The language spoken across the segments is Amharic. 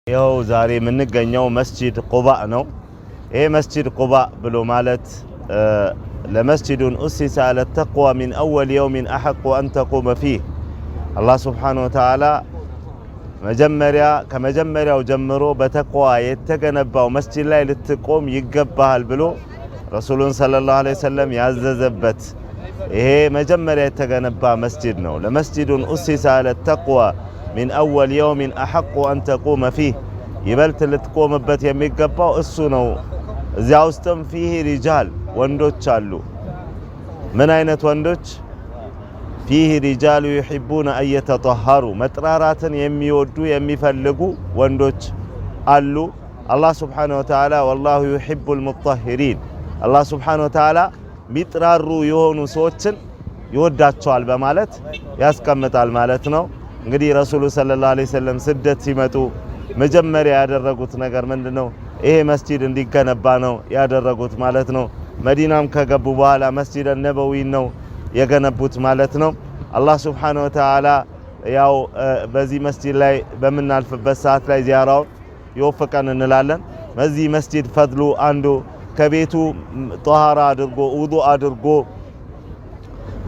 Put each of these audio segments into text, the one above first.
ያው ዛሬ የምንገኘው መስጂድ ቁባ ነው። ይሄ መስጂድ ቁባ ብሎ ማለት ለመስጂዱን ኡሲሰ አለ ተቅዋ ሚን አወል የውሚን አሐቁ አን ተቁመ ፊህ አላህ ሱብሓነሁ ወተዓላ ከመጀመሪያው ጀምሮ በተቅዋ የተገነባው መስጂድ ላይ ልትቆም ይገባሃል ብሎ ረሱሉን ሰለላሁ ዐለይሂ ወሰለም ያዘዘበት ይሄ መጀመሪያ የተገነባ መስጂድ ነው። ለመስጂዱን ኡሲሰ አለ ተቅዋ ሚን አወል የውሚን አሐቁ አን ተቁመ ፊህ ይበልጥ ልትቆምበት የሚገባው እሱ ነው። እዚያ ውስጥም ፊህ ሪጃል ወንዶች አሉ። ምን አይነት ወንዶች? ፊህ ሪጃሉ ይሕቡነ አን የተጠሀሩ መጥራራትን የሚወዱ የሚፈልጉ ወንዶች አሉ። አላህ ሱብሓነሁ ወተዓላ ወላሁ ዩሒቡል ሙጠሂሪን አላህ ሱብሓነሁ ወተዓላ ሚጥራሩ የሆኑ ሰዎችን ይወዳቸዋል በማለት ያስቀምጣል ማለት ነው። እንግዲህ ረሱሉ ሰለላሁ ዐለይሂ ወሰለም ስደት ሲመጡ መጀመሪያ ያደረጉት ነገር ምንድነው? ይሄ መስጂድ እንዲገነባ ነው ያደረጉት ማለት ነው። መዲናም ከገቡ በኋላ መስጂድ ነበዊ ነው የገነቡት ማለት ነው። አላህ ሱብሓነሁ ወተዓላ ያው በዚህ መስጂድ ላይ በመናልፍበት ሰዓት ላይ ዚያራው ይወፍቀን እንላለን። በዚህ መስጂድ ፈድሉ አንዱ ከቤቱ ጧሃራ አድርጎ ውዱእ አድርጎ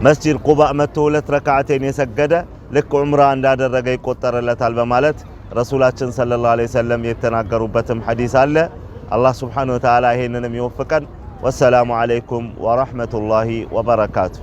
መስጂድ ቁባ መጥቶ 2 ረካዓተን የሰገደ ልክ ዑምራ እንዳደረገ ይቆጠርለታል በማለት ረሱላችን ሰለላሁ ዐለይሂ ወሰለም የተናገሩበትም ሐዲስ አለ። አላህ ሱብሓነሁ ወተዓላ ይሄንንም ይወፍቀን። ወሰላሙ ዐለይኩም ወራህመቱላሂ ወበረካቱ።